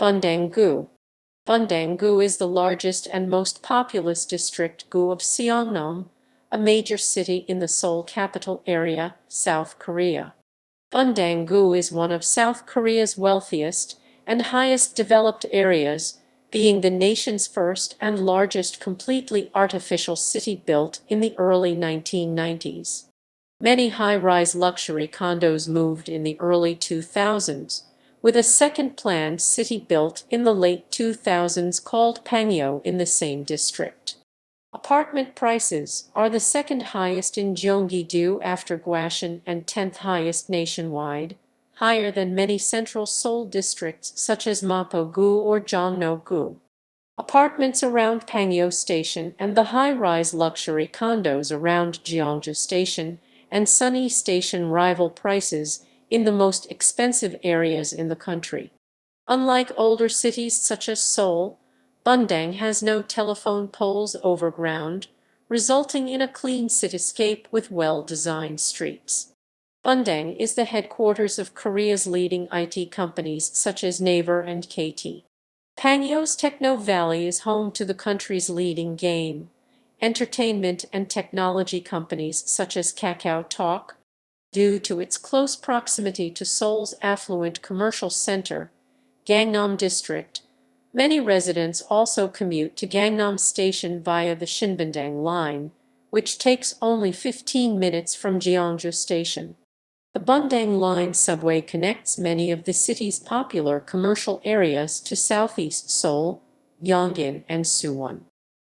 Bundang-gu. Bundang-gu is the largest and most populous district-gu of Seongnam, a major city in the Seoul Capital Area, South Korea. Bundang-gu is one of South Korea's wealthiest and highest developed areas, being the nation's first and largest completely artificial city built in the early 1990s. Many high-rise luxury condos moved in the early 2000s, with a second planned city built in the late 2000s called Pangyo in the same district. Apartment prices are the second highest in Gyeonggi-do after Gwacheon and 10th highest nationwide, higher than many central Seoul districts such as Mapo-gu or Jongno-gu. Apartments around Pangyo Station and the high-rise luxury condos around Jeongja Station and Sunae Station rival prices in the most expensive areas in the country. Unlike older cities such as Seoul, Bundang has no telephone poles overground, resulting in a clean cityscape with well-designed streets. Bundang is the headquarters of Korea's leading IT companies such as Naver and KT. Pangyo's Techno Valley is home to the country's leading game, entertainment and technology companies such as KakaoTalk. Due to its close proximity to Seoul's affluent commercial center, Gangnam District, many residents also commute to Gangnam Station via the Shinbundang line, which takes only 15 minutes from Jeongja Station. The Bundang Line subway connects many of the city's popular commercial areas to southeast Seoul, Yongin, and Suwon.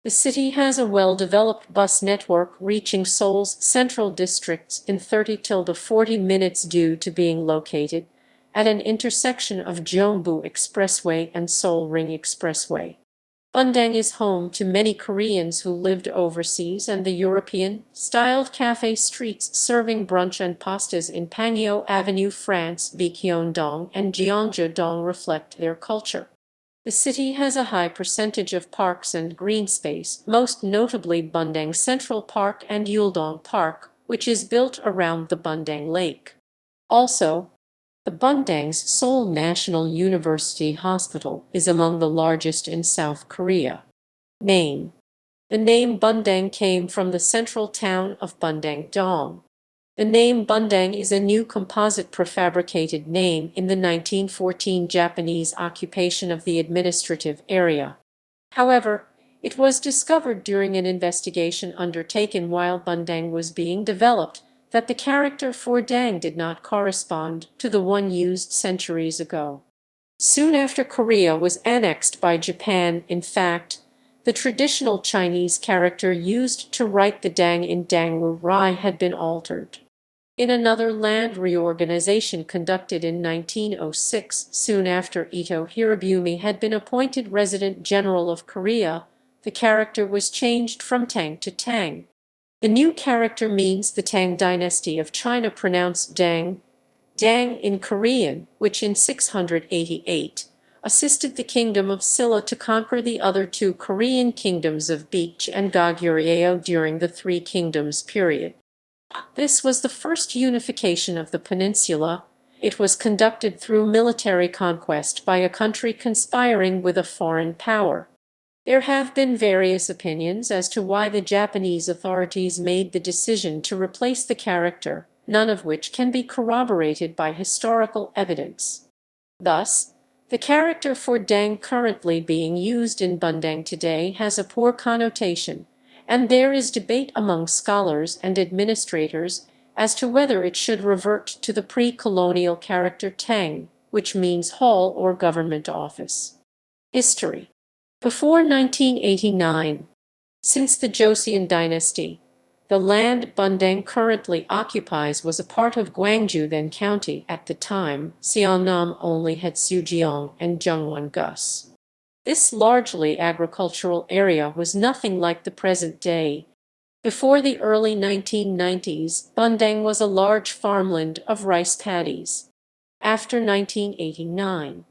The city has a well-developed bus network reaching Seoul's central districts in 30 to 40 minutes due to being located at an intersection of Jongno-gu Expressway and Seoul Ring Expressway. Bundang is home to many Koreans who lived overseas, and the European-styled cafe streets serving brunch and pastas in Pangyo Avenue, France, Gyeonggi-do and Jeongja-do reflect their culture. The city has a high percentage of parks and green space, most notably Bundang Central Park and Yuldong Park, which is built around the Bundang Lake. Also, the Bundang's Seoul National University Hospital is among the largest in South Korea. Name: the name Bundang came from the central town of Bundang-dong. The name Bundang is a new composite prefabricated name in the 1914 Japanese occupation of the administrative area. However, it was discovered during an investigation undertaken while Bundang was being developed that the character for Dang did not correspond to the one used centuries ago. Soon after Korea was annexed by Japan, in fact, the traditional Chinese character used to write the Dang in Dangwu Rai had been altered. In another land reorganization conducted in 1906, soon after Ito Hirobumi had been appointed Resident General of Korea, the character was changed from Tang to Tang. The new character means the Tang dynasty of China, pronounced Dang, Dang in Korean, which in 688 assisted the kingdom of Silla to conquer the other two Korean kingdoms of Beech and Goguryeo during the Three Kingdoms period. This was the first unification of the peninsula. It was conducted through military conquest by a country conspiring with a foreign power. There have been various opinions as to why the Japanese authorities made the decision to replace the character, none of which can be corroborated by historical evidence. Thus, the character for Dang currently being used in Bundang today has a poor connotation, and there is debate among scholars and administrators as to whether it should revert to the pre-colonial character Tang, which means hall or government office. History. Before 1989, since the Joseon dynasty, the land Bundang currently occupies was a part of Gwangju, then county at the time. Seongnam only had Sujeong and Jungwon-gus. This largely agricultural area was nothing like the present day. Before the early 1990s, Bundang was a large farmland of rice paddies. After 1989,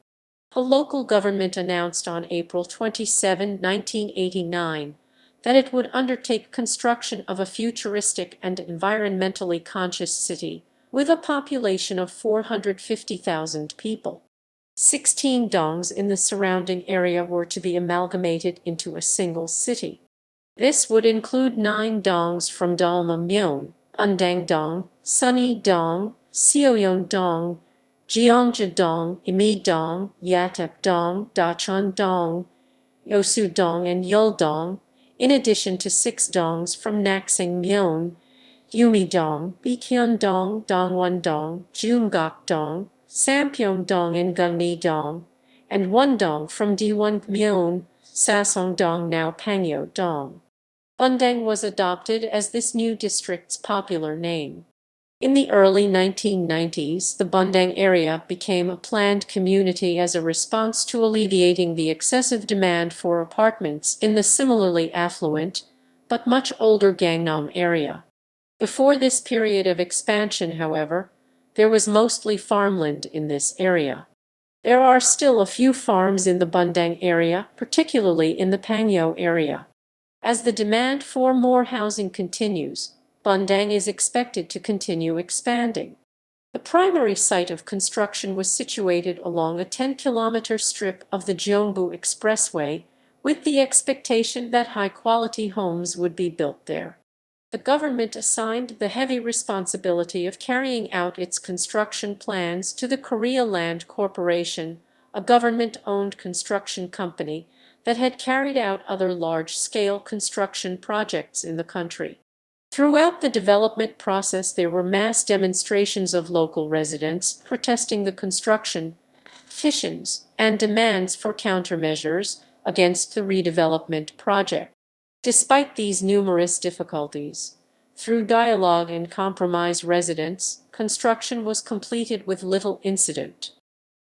the local government announced on April 27, 1989, that it would undertake construction of a futuristic and environmentally conscious city with a population of 450,000 people. 16 dongs in the surrounding area were to be amalgamated into a single city. This would include 9 dongs from Dalma-myeon, Bundang-dong, Sunny-dong, Seoyeon-dong, Jeongja-dong, Imi-dong, Yatep-dong, Dachon-dong, Yosu-dong, and Yeol-dong, in addition to 6 dongs from Naksing-myeon, Yumi-dong, Baekhyun-dong, Dongwon-dong, Jungak-dong, Sampyeong-dong, and Gyeonggi-dong, and 1 dong from Daewon-myeon, Sasong-dong, now Pangyo-dong. Bundang was adopted as this new district's popular name. In the early 1990s, the Bundang area became a planned community as a response to alleviating the excessive demand for apartments in the similarly affluent, but much older Gangnam area. Before this period of expansion, however, there was mostly farmland in this area. There are still a few farms in the Bundang area, particularly in the Pangyo area. As the demand for more housing continues, Bundang is expected to continue expanding. The primary site of construction was situated along a 10-kilometer strip of the Gyeonggi-do Expressway, with the expectation that high-quality homes would be built there. The government assigned the heavy responsibility of carrying out its construction plans to the Korea Land Corporation, a government-owned construction company that had carried out other large-scale construction projects in the country. Throughout the development process, there were mass demonstrations of local residents protesting the construction, petitions, and demands for countermeasures against the redevelopment project. Despite these numerous difficulties, through dialogue and compromise residents, construction was completed with little incident.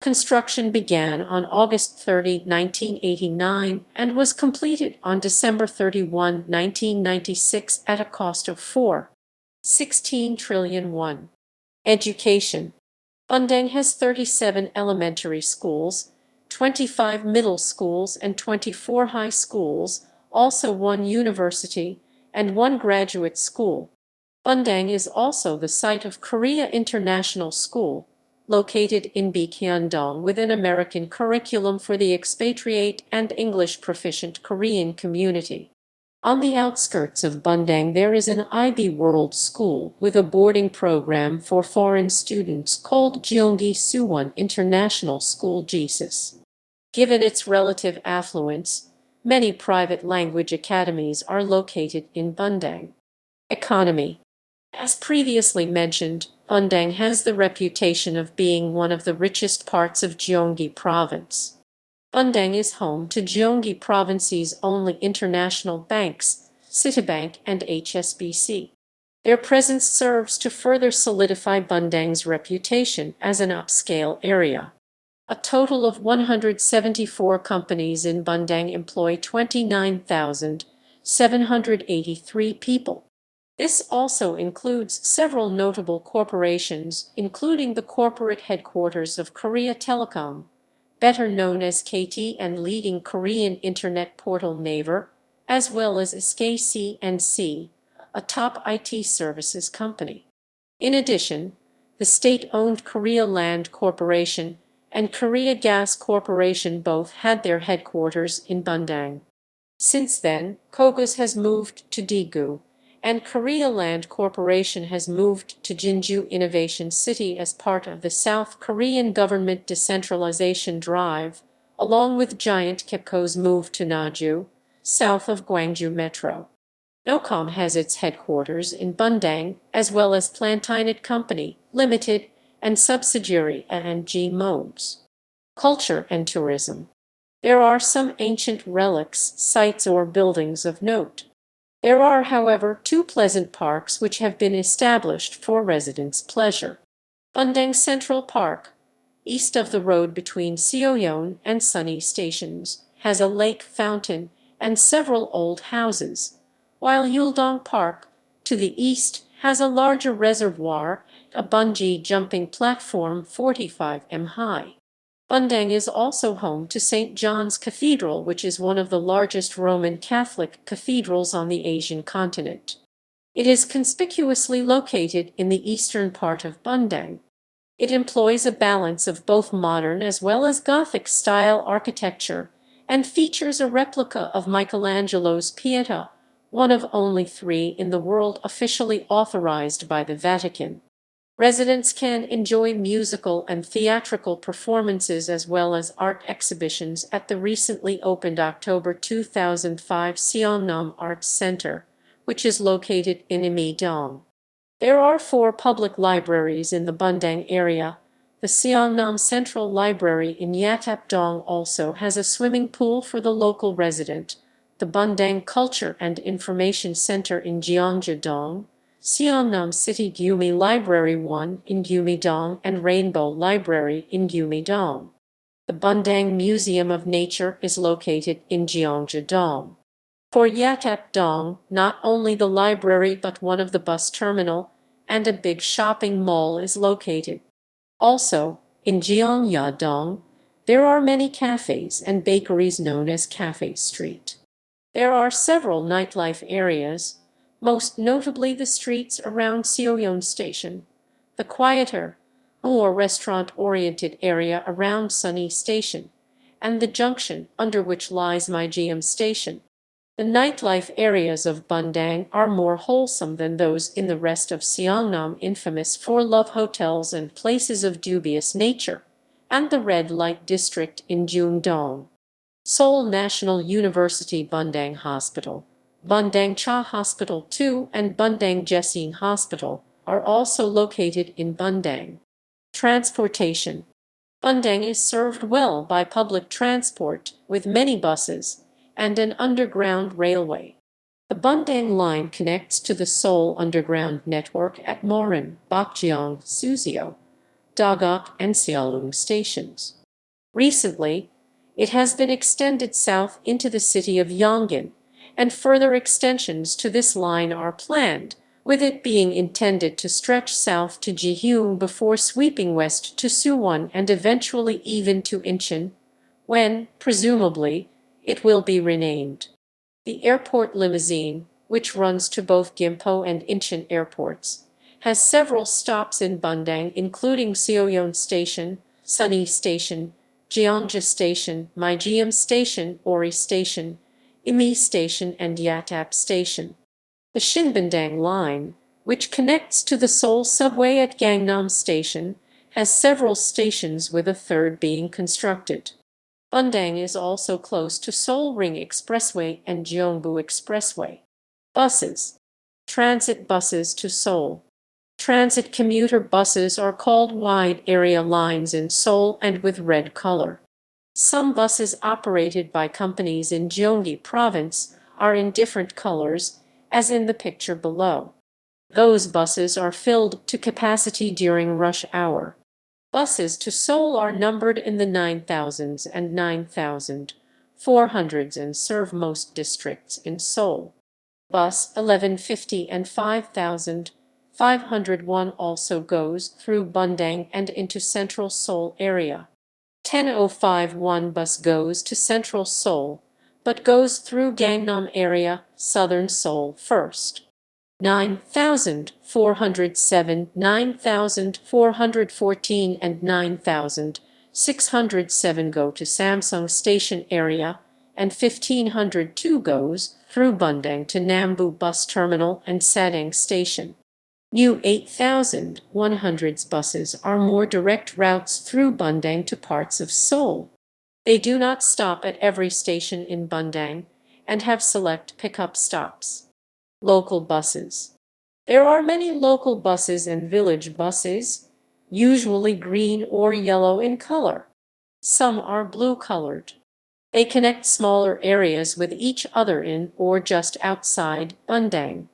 Construction began on August 30, 1989, and was completed on December 31, 1996 at a cost of 4.16 trillion won. Education. Bundang has 37 elementary schools, 25 middle schools, and 24 high schools, also 1 university, and 1 graduate school. Bundang is also the site of Korea International School, located in Baekhyun-dong, with an American curriculum for the expatriate and English proficient Korean community. On the outskirts of Bundang, there is an IB World School with a boarding program for foreign students called Gyeonggi-do International School Jesus. Given its relative affluence, many private language academies are located in Bundang. Economy. As previously mentioned, Bundang has the reputation of being one of the richest parts of Gyeonggi Province. Bundang is home to Gyeonggi Province's only international banks, Citibank and HSBC. Their presence serves to further solidify Bundang's reputation as an upscale area. A total of 174 companies in Bundang employ 29,783 people. This also includes several notable corporations, including the corporate headquarters of Korea Telecom, better known as KT, and leading Korean internet portal Naver, as well as SK-C&C, a top IT services company. In addition, the state-owned Korea Land Corporation and Korea Gas Corporation both had their headquarters in Bundang. Since then, KOGAS has moved to Daegu, and Korea Land Corporation has moved to Jinju Innovation City as part of the South Korean government decentralization drive, along with giant KEPCO's move to Naju, south of Gwangju Metro. NOCOM has its headquarters in Bundang, as well as Plantinet Company, Limited, and subsidiary NG Modes. Culture and tourism. There are some ancient relics, sites, or buildings of note. There are, however, 2 pleasant parks which have been established for residents' pleasure. Bundang Central Park, east of the road between Seoyeon and Sunny stations, has a lake fountain and several old houses, while Yuldong Park, to the east, has a larger reservoir, a bungee jumping platform 45 m high. Bundang is also home to St. John's Cathedral, which is one of the largest Roman Catholic cathedrals on the Asian continent. It is conspicuously located in the eastern part of Bundang. It employs a balance of both modern as well as Gothic-style architecture and features a replica of Michelangelo's Pietà, one of only three in the world officially authorized by the Vatican. Residents can enjoy musical and theatrical performances as well as art exhibitions at the recently opened October 2005 Seongnam Arts Center, which is located in Imi-dong. There are four public libraries in the Bundang area. The Seongnam Central Library in Yatap-dong also has a swimming pool for the local resident. The Bundang Culture and Information Center in Jeongja-dong, Seongnam City Gyumi Library 1 in Gyeonggi-do and Rainbow Library in Gyeonggi-do. The Bundang Museum of Nature is located in Jeongja-dong. For Yatap-dong, not only the library but one of the bus terminal and a big shopping mall is located. Also, in Gyeongja-dong, there are many cafes and bakeries known as Cafe Street. There are several nightlife areas, most notably the streets around Seoul Station, the quieter, more restaurant-oriented area around Sunae Station, and the junction under which lies Myejeom Station. The nightlife areas of Bundang are more wholesome than those in the rest of Seongnam, infamous for love hotels and places of dubious nature, and the red light district in Jeongdong. Seoul National University Bundang Hospital, Bundang Cha Hospital 2 and Bundang Jesing Hospital are also located in Bundang. Transportation. Bundang is served well by public transport, with many buses, and an underground railway. The Bundang line connects to the Seoul Underground network at Morin, Gwacheon, Suzhou, Dogok, and Seollung stations. Recently, it has been extended south into the city of Yongin, and further extensions to this line are planned, with it being intended to stretch south to Jihyung before sweeping west to Suwon and eventually even to Incheon, when, presumably, it will be renamed. The airport limousine, which runs to both Gimpo and Incheon airports, has several stops in Bundang including Seoyeon Station, Sunae Station, Jeongja Station, Myejeom Station, Ori Station, Imi Station and Yatap Station. The Shinbundang line, which connects to the Seoul subway at Gangnam Station, has several stations with a third being constructed. Bundang is also close to Seoul Ring Expressway and Jongno-gu Expressway. Buses. Transit buses to Seoul. Transit commuter buses are called wide area lines in Seoul and with red color. Some buses operated by companies in Gyeonggi province are in different colors, as in the picture below. Those buses are filled to capacity during rush hour. Buses to Seoul are numbered in the 9000s and 9400s and serve most districts in Seoul. Bus 1150 and 5501 also goes through Bundang and into Central Seoul area. 10051 bus goes to Central Seoul, but goes through Gangnam area, Southern Seoul first. 9407, 9414 and 9607 go to Samsung Station area, and 1502 goes through Bundang to Nambu Bus Terminal and Sadang Station. New 8100s buses are more direct routes through Bundang to parts of Seoul. They do not stop at every station in Bundang and have select pickup stops. Local buses. There are many local buses and village buses, usually green or yellow in color. Some are blue-colored. They connect smaller areas with each other in or just outside Bundang.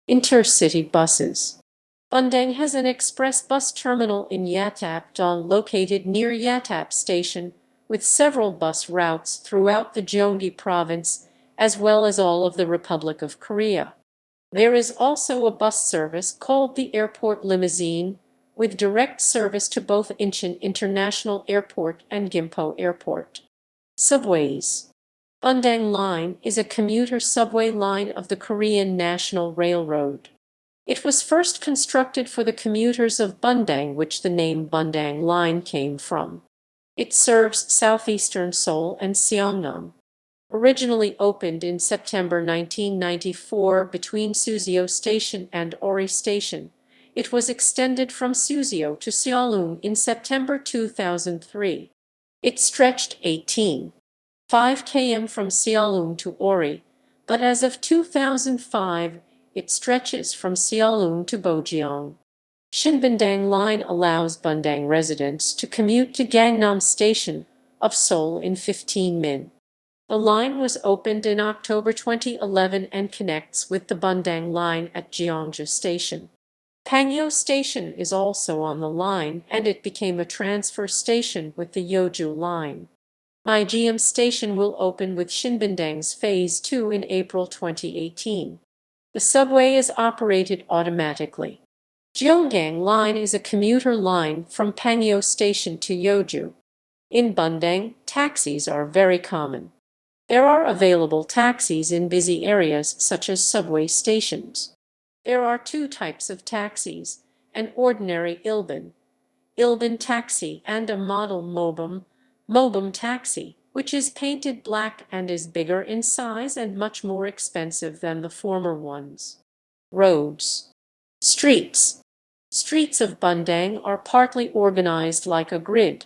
Intercity buses. Bundang has an express bus terminal in Yatap-dong located near Yatap Station, with several bus routes throughout the Gyeonggi province, as well as all of the Republic of Korea. There is also a bus service called the Airport Limousine, with direct service to both Incheon International Airport and Gimpo Airport. Subways. Bundang Line is a commuter subway line of the Korean National Railroad. It was first constructed for the commuters of Bundang, which the name Bundang Line came from. It serves southeastern Seoul and Seongnam. Originally opened in September 1994 between Suzhou Station and Ori Station, it was extended from Suzhou to Seoulung in September 2003. It stretched 18.5 km from Seoulung to Ori, but as of 2005, it stretches from Seoulung to Gwacheon. Shinbundang Line allows Bundang residents to commute to Gangnam Station of Seoul in 15 min. The line was opened in October 2011 and connects with the Bundang Line at Jeongja Station. Pangyo Station is also on the line, and it became a transfer station with the Yeoju Line. Mapo-gu Station will open with Shinbundang's Phase 2 in April 2018. The subway is operated automatically. Gyeonggang Line is a commuter line from Pangyo Station to Yeoju. In Bundang, taxis are very common. There are available taxis in busy areas such as subway stations. There are two types of taxis, an ordinary ilbin taxi, and a model mobum taxi, which is painted black and is bigger in size and much more expensive than the former ones. Roads. Streets. Streets of Bundang are partly organized like a grid.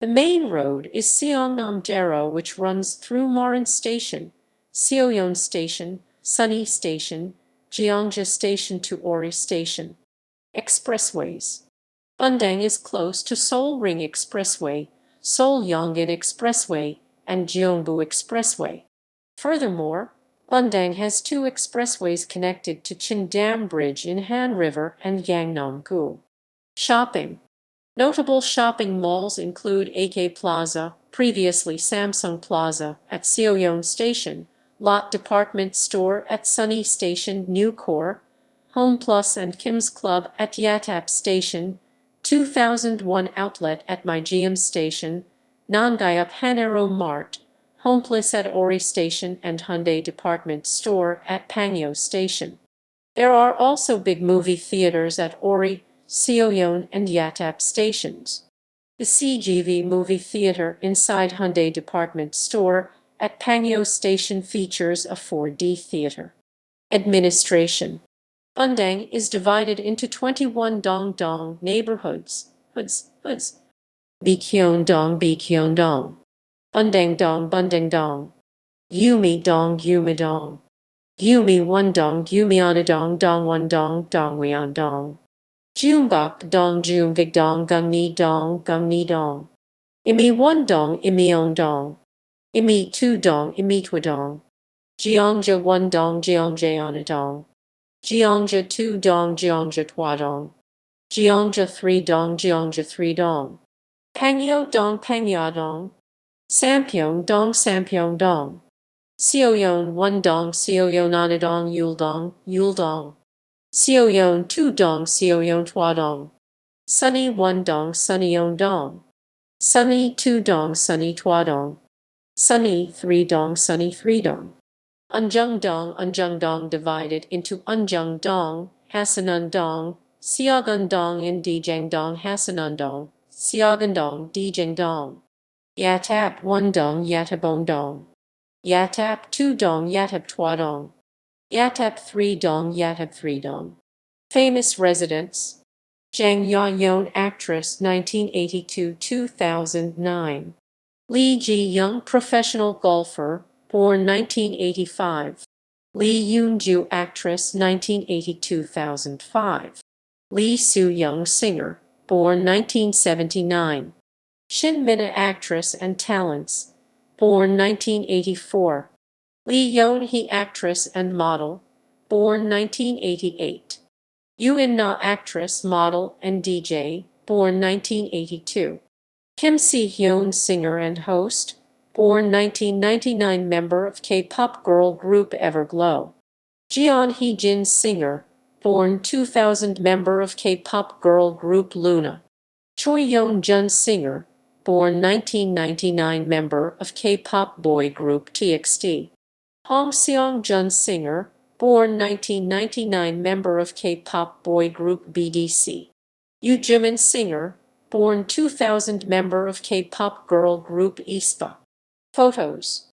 The main road is Seongnam-dero, which runs through Morin Station, Seoyeon Station, Sunae Station, Jeongja Station to Ori Station. Expressways. Bundang is close to Seoul Ring Expressway, Seoul Yongin Expressway, and Gyeonggi-do Expressway. Furthermore, Bundang has two expressways connected to Cheongdam Bridge in Han River and Gyeongno-gu. Shopping. Notable shopping malls include AK Plaza, previously Samsung Plaza, at Seoyeon Station, Lot Department Store at Sunae Station, New Core, Home Plus and Kim's Club at Yatap Station, 2001 Outlet at Mapo-gu Station, Nongayup Hanero Mart, Home Plus at Ori Station, and Hyundai Department Store at Pangyo Station. There are also big movie theaters at Ori, Seoyeon, and Yatap stations. The CGV movie theater inside Hyundai Department Store at Pangyo Station features a 4D theater. Administration. Bundang is divided into 21 dong neighborhoods. Bikyeon-dong, Bundang-dong, Bundang-dong. Yumi-dong, Yumi-dong. Yumi-1-dong, Yumi-on-a-dong, Dong-1-dong, Dong-wi-on-dong. Jungbok-dong, Jungbig-dong, Gyeonggi-dong, Gyeonggi-dong. Imi-1-dong, Imi-on-dong. Imi-2-dong, Imi-twa-dong. Jeongja-1-dong, Jeongja-on-a-dong. Jeongja-2-dong, Jeongja-twa-dong. Jeongja-3-dong, Jeongja-3-dong. Pangyo-dong, Pangyo-dong. Sampyeong-dong, Sampyeong-dong. Seoyeon-1-dong, Seoyeon-on-a-dong, Yul-dong, Yul-dong. Seoyeon-2-dong, Seoyeon-twa-dong. Sunae-1-dong, Sunae-on-dong. Sunae-2-dong, Sunae-twa-dong. Sunae-3-dong, Sunae-3-dong. Unjung-dong, Unjung-dong divided into Unjung-dong, Hasanun-dong, Seogun-dong, and Dijang-dong, Hasanun-dong, Seogun-dong, Dijang-dong. Yatap-1-dong, Yatap-on-dong. Yatap-2-dong, Yatap-twa-dong. Yatap-3-dong, Yatap-3-dong. Famous residents. Jang Ya-yeon, actress, 1982-2009. Lee Ji-young, professional golfer, born 1985. Lee Yoon-ju, actress, 1980-2005. Lee Soo-young, singer, born 1979. Shin Min-a, actress and talents, born 1984. Lee Yeon-hee, actress and model, born 1988. Yoo In-na, actress, model, and DJ, born 1982. Kim Si-hyun, singer and host, born 1999, member of K-pop girl group Everglow. Jeon Hee-jin, singer, born 2000, member of K-pop girl group Luna. Choi Yeon-jun, singer, born 1999, member of K-pop boy group TXT. Hong Seong-jun, singer, born 1999, member of K-pop boy group BDC. Yoo Jimin, singer, born 2000, member of K-pop girl group aespa. Photos